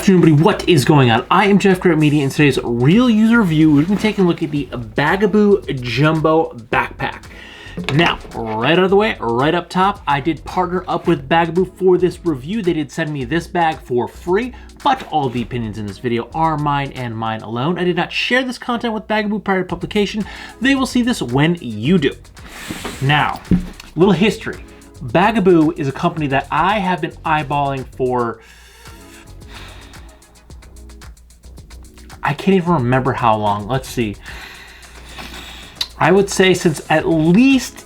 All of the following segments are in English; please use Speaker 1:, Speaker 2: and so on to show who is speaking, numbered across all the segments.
Speaker 1: afternoon, everybody. What is going on? I am jeffgrantMEDIA, and today's real user review, we're going to be taking a look at the Bagaboo Jumbo backpack. Now, right out of the way, right up top, I did partner up with Bagaboo for this review. They did send me this bag for free, but all the opinions in this video are mine and mine alone. I did not share this content with Bagaboo prior to publication. They will see this when you do. Now, little history. Bagaboo is a company that I have been eyeballing for, I can't even remember how long. Let's see. I would say since at least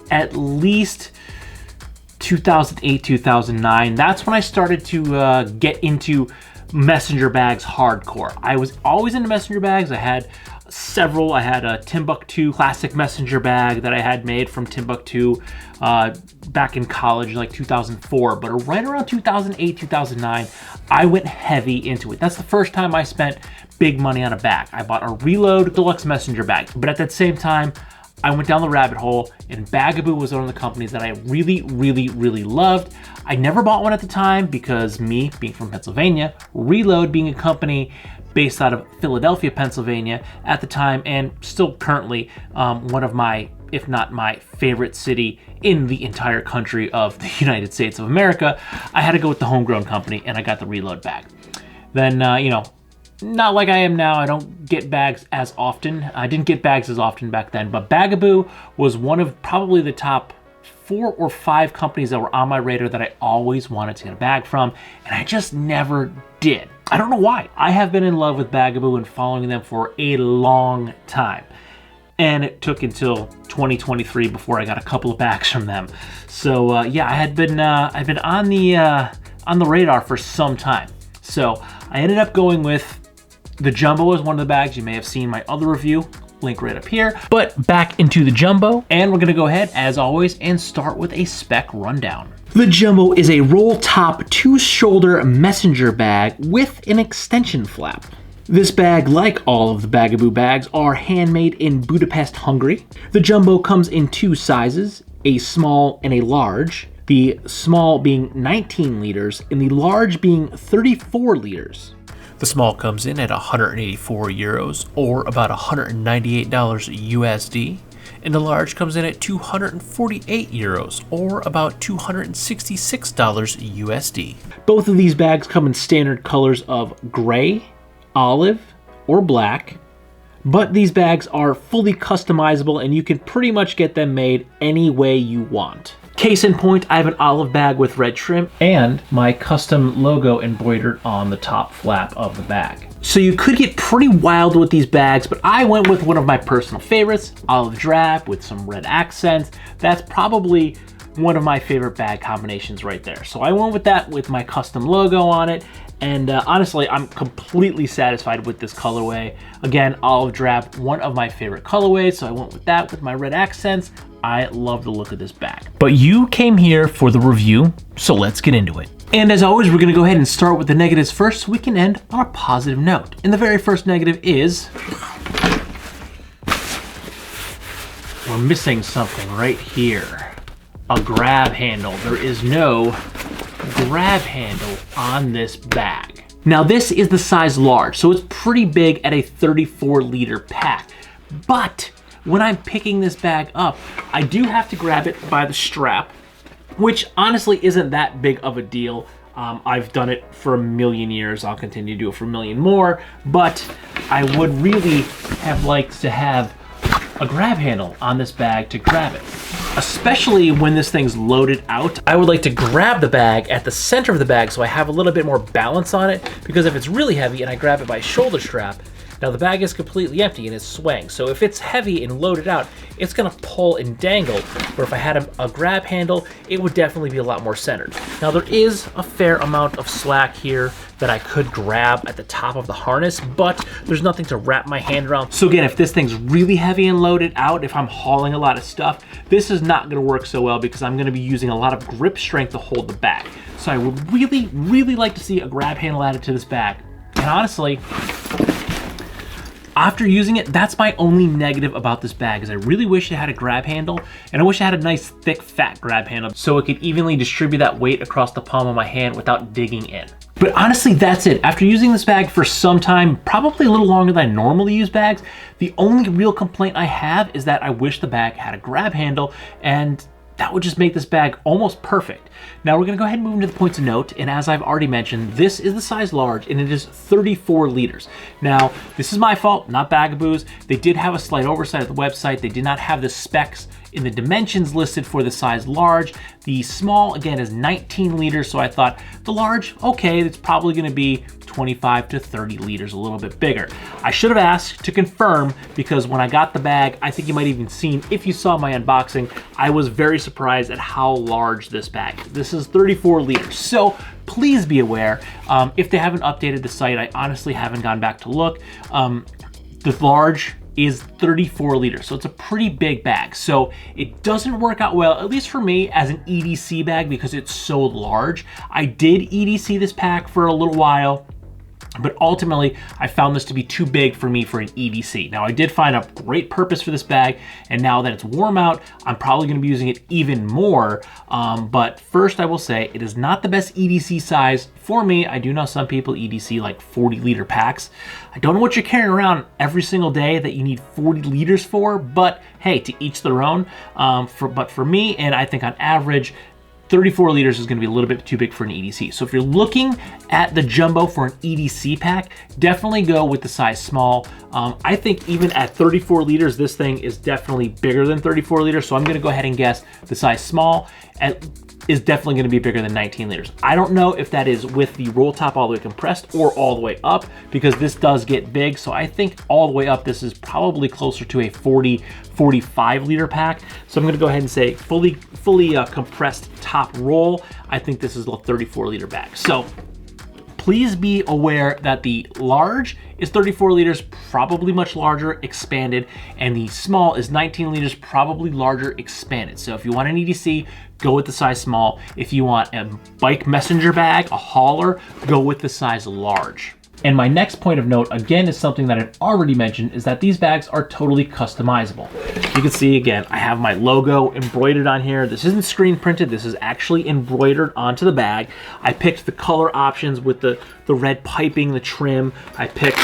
Speaker 1: 2008, 2009. That's when I started to get into messenger bags hardcore. I was always into messenger bags. I had several. I had a Timbuktu classic messenger bag that I had made from Timbuktu back in college, like 2004. But right around 2008, 2009, I went heavy into it. That's the first time I spent big money on a bag. I bought a Reload Deluxe messenger bag. But at that same time, I went down the rabbit hole, and Bagaboo was one of the companies that I really loved. I never bought one at the time because me being from Pennsylvania, Reload being a company based out of Philadelphia, Pennsylvania at the time, and still currently one of my, if not my favorite city in the entire country of the United States of America, I had to go with the homegrown company, and I got the Reload bag. Then, you know, not like I am now. I don't get bags as often. I didn't get bags as often back then, but Bagaboo was one of probably the top 4 or 5 companies that were on my radar that I always wanted to get a bag from, and I just never did. I don't know why. I have been in love with Bagaboo and following them for a long time, and it took until 2023 before I got a couple of bags from them. So yeah, I've been on the radar for some time. So I ended up going with the Jumbo as one of the bags. You may have seen my other review, link right up here. But back into the Jumbo, and we're gonna go ahead, as always, and start with a spec rundown. The Jumbo is a roll top 2-shoulder messenger bag with an extension flap. This bag, like all of the Bagaboo bags, are handmade in Budapest, Hungary. The Jumbo comes in 2 sizes, a small and a large. The small being 19 liters and the large being 34 liters. The small comes in at 184 euros or about $198 USD, and the large comes in at 248 euros or about $266 USD. Both of these bags come in standard colors of gray, olive, or black, but these bags are fully customizable and you can pretty much get them made any way you want. Case in point, I have an olive bag with red trim and my custom logo embroidered on the top flap of the bag. So you could get pretty wild with these bags, but I went with one of my personal favorites, olive drab with some red accents. That's probably one of my favorite bag combinations right there. So I went with that with my custom logo on it. And honestly, I'm completely satisfied with this colorway. Again, olive drab, one of my favorite colorways, so I went with that with my red accents. I love the look of this bag. But you came here for the review, so let's get into it. And as always, we're gonna go ahead and start with the negatives first so we can end on a positive note. And the very first negative is we're missing something right here. A grab handle. There is no grab handle on this bag. Now this is the size large, so it's pretty big at a 34 liter pack. But when I'm picking this bag up, I do have to grab it by the strap, which honestly isn't that big of a deal. I've done it for a million years. I'll continue to do it for a million more, but I would really have liked to have a grab handle on this bag to grab it. Especially when this thing's loaded out, I would like to grab the bag at the center of the bag so I have a little bit more balance on it, because if it's really heavy and I grab it by shoulder strap, now the bag is completely empty and it's swaying. So if it's heavy and loaded out, it's gonna pull and dangle. Where if I had a grab handle, it would definitely be a lot more centered. Now there is a fair amount of slack here that I could grab at the top of the harness, but there's nothing to wrap my hand around. So again, if this thing's really heavy and loaded out, if I'm hauling a lot of stuff, this is not gonna work so well because I'm gonna be using a lot of grip strength to hold the bag. So I would really like to see a grab handle added to this bag. And honestly, after using it, that's my only negative about this bag, is I really wish it had a grab handle, and I wish it had a nice thick fat grab handle so it could evenly distribute that weight across the palm of my hand without digging in. But honestly, that's it. After using this bag for some time, probably a little longer than I normally use bags, the only real complaint I have is that I wish the bag had a grab handle, and that would just make this bag almost perfect. Now we're gonna go ahead and move into the points of note, and as I've already mentioned, this is the size large and it is 34 liters. Now, this is my fault, not Bagaboo's. They did have a slight oversight at the website. They did not have the specs in the dimensions listed for the size large. The small, again, is 19 liters, so I thought the large, okay, it's probably gonna be 25 to 30 liters, a little bit bigger. I should have asked to confirm, because when I got the bag, I think you might even seen, if you saw my unboxing, I was very surprised at how large this bag is. This is 34 liters, so please be aware. If they haven't updated the site, I honestly haven't gone back to look. The large is 34 liters, so it's a pretty big bag. So it doesn't work out well, at least for me, as an EDC bag because it's so large. I did EDC this pack for a little while, but ultimately I found this to be too big for me for an EDC. Now I did find a great purpose for this bag, and now that it's warm out, I'm probably gonna be using it even more. But first I will say, it is not the best EDC size for me. I do know some people EDC like 40-liter packs. I don't know what you're carrying around every single day that you need 40 liters for, but hey, to each their own. But for me, and I think on average, 34 liters is gonna be a little bit too big for an EDC. So if you're looking at the Jumbo for an EDC pack, definitely go with the size small. I think even at 34 liters, this thing is definitely bigger than 34 liters. So I'm gonna go ahead and guess the size small is definitely gonna be bigger than 19 liters. I don't know if that is with the roll top all the way compressed or all the way up, because this does get big. So I think all the way up, this is probably closer to a 45 liter pack. So I'm gonna go ahead and say fully compressed top roll. I think this is a 34 liter bag. So please be aware that the large is 34 liters, probably much larger, expanded, and the small is 19 liters, probably larger, expanded. So if you want an EDC, go with the size small. If you want a bike messenger bag, a hauler, go with the size large. And my next point of note, again, is something that I've already mentioned, is that these bags are totally customizable. You can see, again, I have my logo embroidered on here. This isn't screen printed, this is actually embroidered onto the bag. I picked the color options with the red piping, the trim. I picked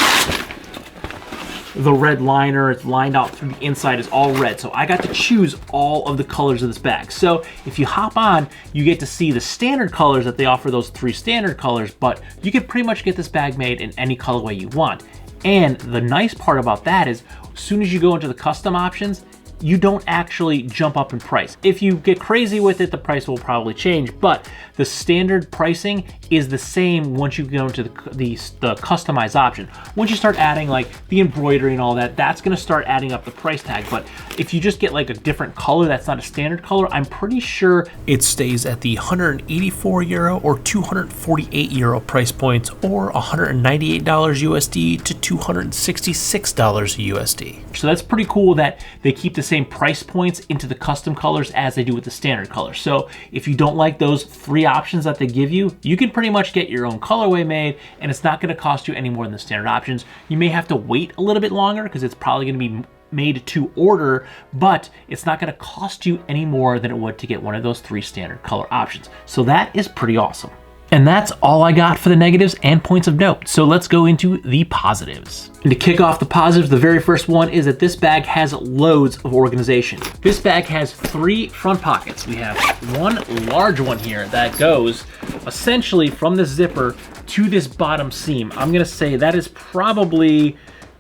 Speaker 1: the red liner. It's lined out through the inside, is all red. So I got to choose all of the colors of this bag. So if you hop on, you get to see the standard colors that they offer, those 3 standard colors, but you can pretty much get this bag made in any colorway you want. And the nice part about that is, as soon as you go into the custom options, you don't actually jump up in price. If you get crazy with it, the price will probably change, but the standard pricing is the same once you go into the customized option. Once you start adding like the embroidery and all that, that's gonna start adding up the price tag. But if you just get like a different color that's not a standard color, I'm pretty sure it stays at the 184 euro or 248 euro price points, or $198 USD to $266 USD. So that's pretty cool that they keep the same price points into the custom colors as they do with the standard colors. So if you don't like those 3 options that they give you, you can pretty much get your own colorway made, and it's not gonna cost you any more than the standard options. You may have to wait a little bit longer because it's probably gonna be made to order, but it's not gonna cost you any more than it would to get one of those 3 standard color options. So that is pretty awesome. And that's all I got for the negatives and points of note. So let's go into the positives. And to kick off the positives, the very first one is that this bag has loads of organization. This bag has 3 front pockets. We have one large one here that goes essentially from the zipper to this bottom seam. I'm gonna say that is probably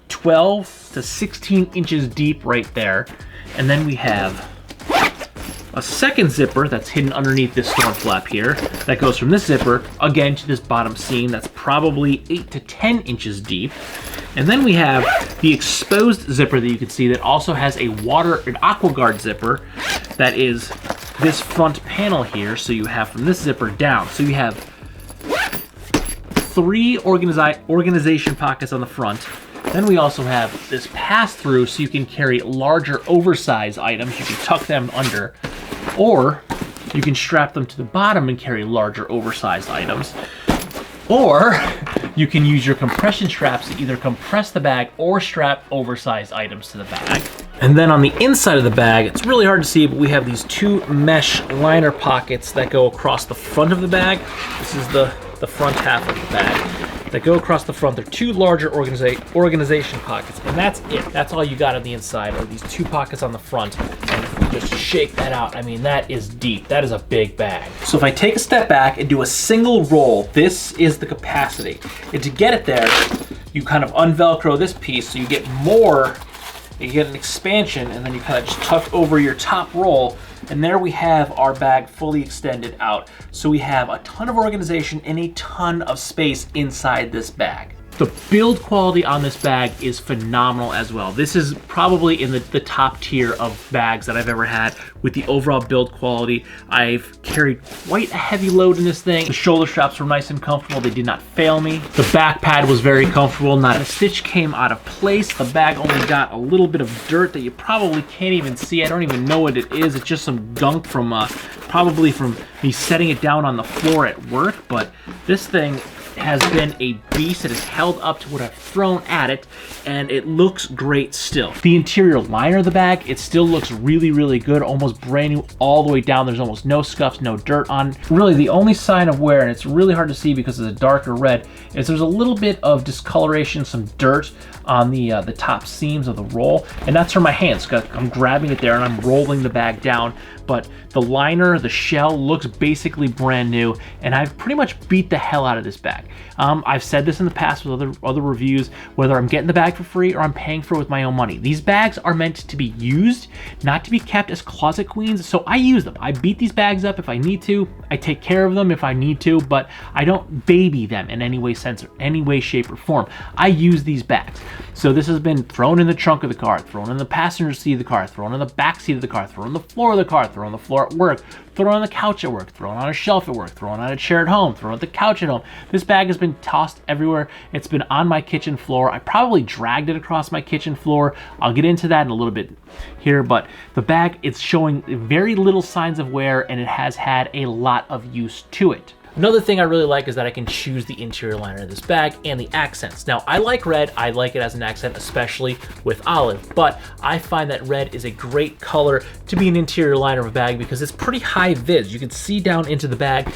Speaker 1: 12 to 16 inches deep right there. And then we have a second zipper that's hidden underneath this storm flap here that goes from this zipper again to this bottom seam that's probably 8 to 10 inches deep. And then we have the exposed zipper that you can see that also has an AquaGuard zipper that is this front panel here. So you have from this zipper down. So you have 3 organization pockets on the front. Then we also have this pass-through so you can carry larger oversized items. You can tuck them under, or you can strap them to the bottom and carry larger oversized items. Or you can use your compression straps to either compress the bag or strap oversized items to the bag. And then on the inside of the bag, it's really hard to see, but we have these 2 mesh liner pockets that go across the front of the bag. This is the the front half of the bag that go across the front. They're two larger organization pockets, and that's it. That's all you got on the inside, are these two pockets on the front. And if we just shake that out, I mean, that is deep. That is a big bag. So if I take a step back and do a single roll, this is the capacity. And to get it there, you kind of unvelcro this piece so you get more, you get an expansion, and then you kind of just tuck over your top roll, and there we have our bag fully extended out. So we have a ton of organization and a ton of space inside this bag. The build quality on this bag is phenomenal as well. This is probably in the top tier of bags that I've ever had with the overall build quality. I've carried quite a heavy load in this thing. The shoulder straps were nice and comfortable. They did not fail me. The back pad was very comfortable. Not a stitch came out of place. The bag only got a little bit of dirt that you probably can't even see. I don't even know what it is. It's just some gunk from probably from me setting it down on the floor at work, but this thing has been a beast. It has held up to what I've thrown at it, and it looks great still. The interior liner of the bag, it still looks really, really good, almost brand new all the way down. There's almost no scuffs, no dirt on. Really, the only sign of wear, and it's really hard to see because it's a darker red, is there's a little bit of discoloration, some dirt on the top seams of the roll, and that's from my hands. I'm grabbing it there and I'm rolling the bag down, but the liner, the shell looks basically brand new, and I've pretty much beat the hell out of this bag. I've said this in the past with other reviews, whether I'm getting the bag for free or I'm paying for it with my own money. These bags are meant to be used, not to be kept as closet queens, so I use them. I beat these bags up if I need to. I take care of them if I need to, but I don't baby them in any way, shape, or form. I use these bags. So this has been thrown in the trunk of the car, thrown in the passenger seat of the car, thrown in the back seat of the car, thrown on the floor of the car, thrown on the floor at work, thrown on the couch at work, thrown on a shelf at work, thrown on a chair at home, thrown on the couch at home. This bag has been tossed everywhere. It's been on my kitchen floor. I probably dragged it across my kitchen floor. I'll get into that in a little bit here, but the bag, it's showing very little signs of wear, and it has had a lot of use to it. Another thing I really like is that I can choose the interior liner of this bag and the accents. Now, I like red. I like it as an accent, especially with olive, but I find that red is a great color to be an interior liner of a bag because it's pretty high vis. You can see down into the bag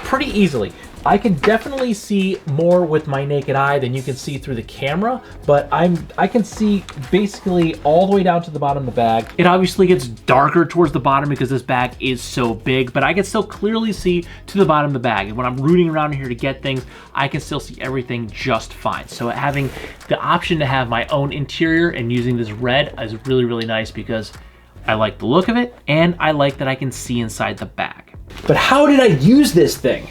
Speaker 1: pretty easily. I can definitely see more with my naked eye than you can see through the camera, but I can see basically all the way down to the bottom of the bag. It obviously gets darker towards the bottom because this bag is so big, but I can still clearly see to the bottom of the bag. And when I'm rooting around here to get things, I can still see everything just fine. So having the option to have my own interior and using this red is really, really nice because I like the look of it and I like that I can see inside the bag. But how did I use this thing?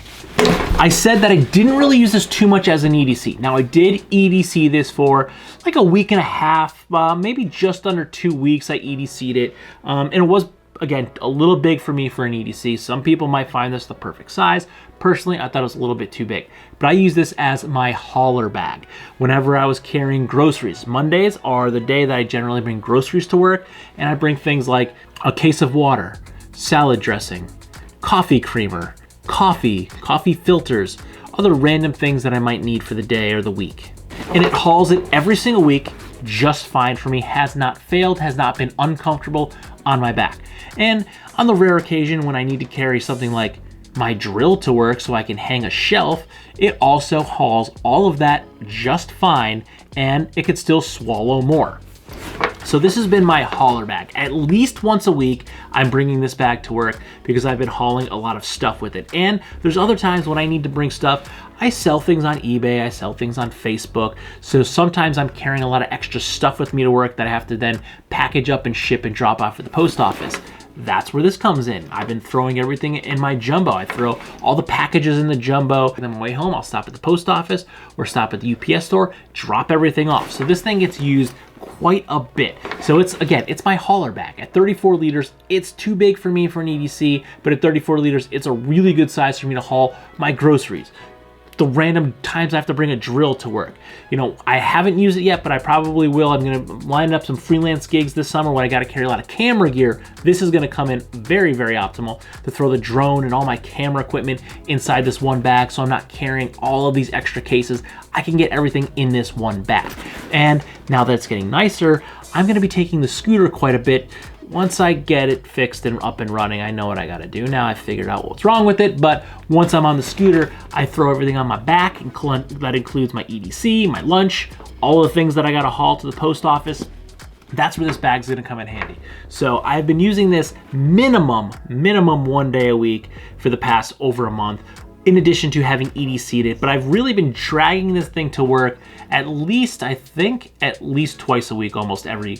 Speaker 1: I said that I didn't really use this too much as an EDC. Now I did EDC this for like a week and a half, maybe just under 2 weeks I EDC'd it. And it was, again, a little big for me for an EDC. Some people might find this the perfect size. Personally, I thought it was a little bit too big. But I use this as my hauler bag. Whenever I was carrying groceries, Mondays are the day that I generally bring groceries to work, and I bring things like a case of water, salad dressing, coffee creamer, coffee filters, other random things that I might need for the day or the week. And it hauls it every single week just fine for me, has not failed, has not been uncomfortable on my back. And on the rare occasion when I need to carry something like my drill to work so I can hang a shelf, it also hauls all of that just fine, and it could still swallow more. So this has been my hauler bag. At least once a week, I'm bringing this bag to work because I've been hauling a lot of stuff with it. And there's other times when I need to bring stuff. I sell things on eBay, I sell things on Facebook. So sometimes I'm carrying a lot of extra stuff with me to work that I have to then package up and ship and drop off at the post office. That's where this comes in. I've been throwing everything in my jumbo. I throw all the packages in the jumbo, and then on my way home, I'll stop at the post office or stop at the UPS store, drop everything off. So this thing gets used quite a bit. So it's, again, it's my hauler bag. At 34 liters, it's too big for me for an EDC, but at 34 liters, it's a really good size for me to haul my groceries. The random times I have to bring a drill to work. You know, I haven't used it yet, but I probably will. I'm gonna line up some freelance gigs this summer when I gotta carry a lot of camera gear. This is gonna come in very, very optimal to throw the drone and all my camera equipment inside this one bag, so I'm not carrying all of these extra cases. I can get everything in this one bag. And now that it's getting nicer, I'm gonna be taking the scooter quite a bit once I get it fixed and up and running, I know what I gotta do. Now I figured out what's wrong with it, but once I'm on the scooter, I throw everything on my back, and that includes my EDC, my lunch, all the things that I gotta haul to the post office. That's where this bag's gonna come in handy. So I've been using this minimum 1 day a week for the past over a month, in addition to having EDC'd it, but I've really been dragging this thing to work at least twice a week, almost every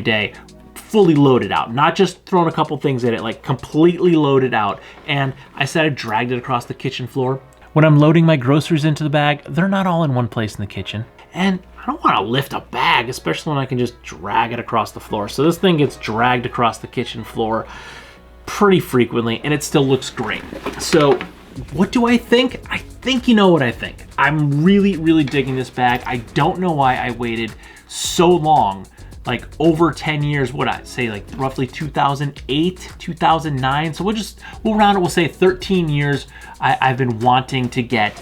Speaker 1: day, fully loaded out, not just throwing a couple things in it, like completely loaded out. And I said I dragged it across the kitchen floor. When I'm loading my groceries into the bag, they're not all in one place in the kitchen. And I don't want to lift a bag, especially when I can just drag it across the floor. So this thing gets dragged across the kitchen floor pretty frequently, and it still looks great. So what do I think? I think you know what I think. I'm really digging this bag. I don't know why I waited so long, like over 10 years, what I say, like roughly 2008, 2009. So we'll round it, we'll say 13 years I've been wanting to get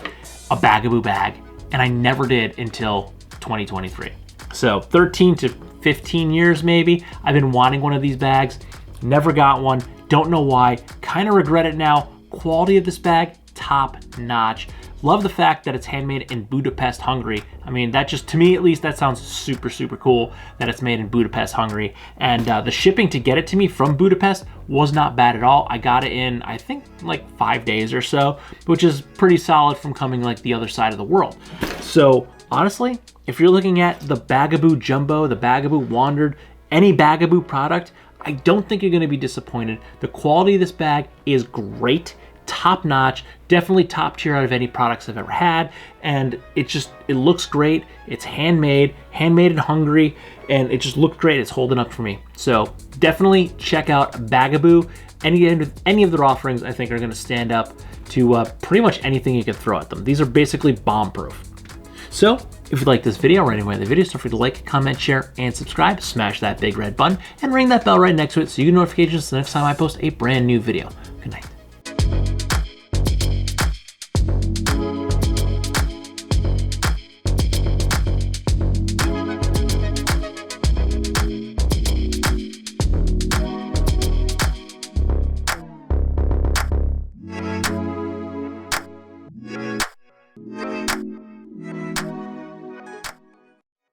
Speaker 1: a Bagaboo bag, and I never did until 2023. So 13 to 15 years maybe, I've been wanting one of these bags, never got one, don't know why, kind of regret it now. Quality of this bag, top notch. Love the fact that it's handmade in Budapest, Hungary. I mean, that just, to me at least, that sounds super cool that it's made in Budapest, Hungary. And the shipping to get it to me from Budapest was not bad at all. I got it in, I think, like 5 days or so, which is pretty solid from coming like the other side of the world. So honestly, if you're looking at the Bagaboo Jumbo, the Bagaboo Wandered, any Bagaboo product, I don't think you're gonna be disappointed. The quality of this bag is great, top notch, definitely top tier out of any products I've ever had. And it looks great. It's handmade in Hungary, and it just looked great. It's holding up for me. So definitely check out Bagaboo. Any of their offerings I think are gonna stand up to pretty much anything you can throw at them. These are basically bomb-proof. So if you like this video or any way of the videos, feel free to like, comment, share, and subscribe. Smash that big red button and ring that bell right next to it so you get notifications the next time I post a brand new video. Good night.